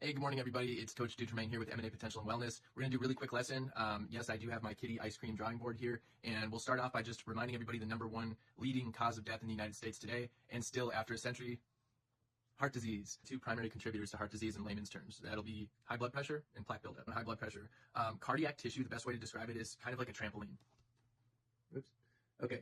Hey, good morning, everybody. It's Coach Dutremaine here with M&A Potential and Wellness. We're going to do a really quick lesson. Yes, I do have my kitty ice cream drawing board here, and we'll start off by just reminding everybody the number one leading cause of death in the United States today, and still after a century, heart disease. Two primary contributors to heart disease in layman's terms. That'll be high blood pressure and plaque buildup. And high blood pressure. Cardiac tissue, the best way to describe it is kind of like a trampoline. Oops. Okay.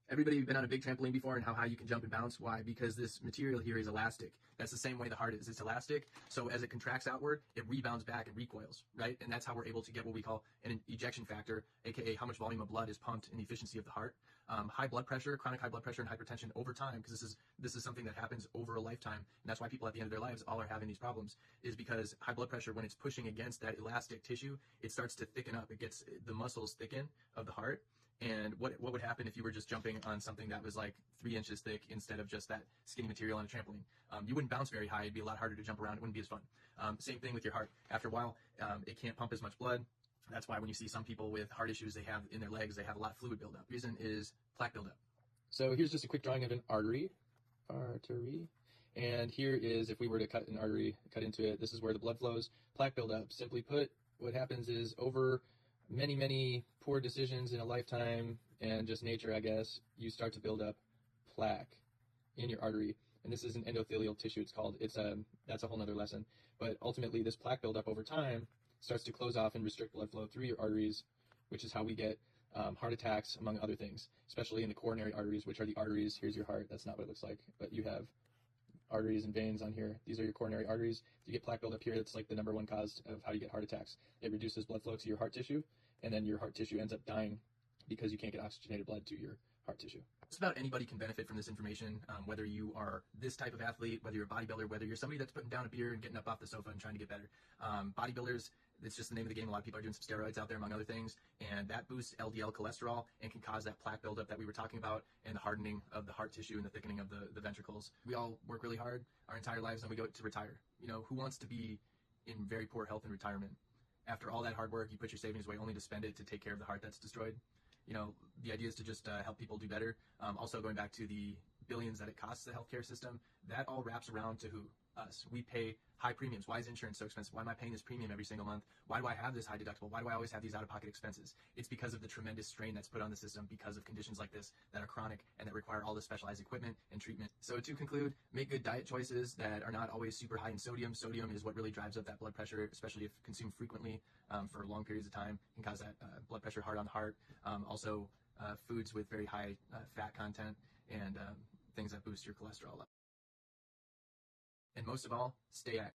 Everybody been on a big trampoline before and how high you can jump and bounce? Why? Because this material here is elastic. That's the same way the heart is. It's elastic. So as it contracts outward, it rebounds back and recoils, right? And that's how we're able to get what we call an ejection factor, aka how much volume of blood is pumped and the efficiency of the heart. High blood pressure, chronic high blood pressure and hypertension over time, because this is something that happens over a lifetime. And that's why people at the end of their lives all are having these problems, is because high blood pressure, when it's pushing against that elastic tissue, it starts to thicken up. It gets the muscles thicken of the heart. And what would happen if you were just jumping on something that was like 3 inches thick instead of just that skinny material on a trampoline? You wouldn't bounce very high. It'd be a lot harder to jump around. It wouldn't be as fun. Same thing with your heart. After a while, it can't pump as much blood. That's why when you see some people with heart issues, they have in their legs, they have a lot of fluid buildup. The reason is plaque buildup. So here's just a quick drawing of an artery. And here is, if we were to cut an artery, cut into it, this is where the blood flows. Plaque buildup. Simply put, what happens is over many poor decisions in a lifetime and just nature, I guess, you start to build up plaque in your artery. And this is an endothelial tissue, it's called. That's a whole nother lesson. But ultimately, this plaque buildup over time starts to close off and restrict blood flow through your arteries, which is how we get heart attacks, among other things, especially in the coronary arteries, which are the arteries. Here's your heart. That's not what it looks like, but you have arteries and veins on here. These are your coronary arteries. If you get plaque buildup here, that's like the number one cause of how you get heart attacks. It reduces blood flow to your heart tissue, and then your heart tissue ends up dying because you can't get oxygenated blood to your heart tissue. Just about anybody can benefit from this information, whether you are this type of athlete, whether you're a bodybuilder, whether you're somebody that's putting down a beer and getting up off the sofa and trying to get better. Bodybuilders, it's just the name of the game. A lot of people are doing some steroids out there, among other things, and that boosts LDL cholesterol and can cause that plaque buildup that we were talking about, and the hardening of the heart tissue and the thickening of the ventricles. We all work really hard our entire lives, and we go to retire. You know, who wants to be in very poor health in retirement? After all that hard work, you put your savings away only to spend it to take care of the heart that's destroyed. You know, the idea is to just help people do better. Also, going back to the billions that it costs the healthcare system, that all wraps around to who? Us. We pay high premiums. Why is insurance so expensive? Why am I paying this premium every single month? Why do I have this high deductible? Why do I always have these out-of-pocket expenses? It's because of the tremendous strain that's put on the system because of conditions like this that are chronic and that require all the specialized equipment and treatment. So to conclude, make good diet choices that are not always super high in sodium. Sodium is what really drives up that blood pressure, especially if consumed frequently for long periods of time, can cause that blood pressure hard on the heart. Also, foods with very high fat content and things that boost your cholesterol level. And most of all, stay active.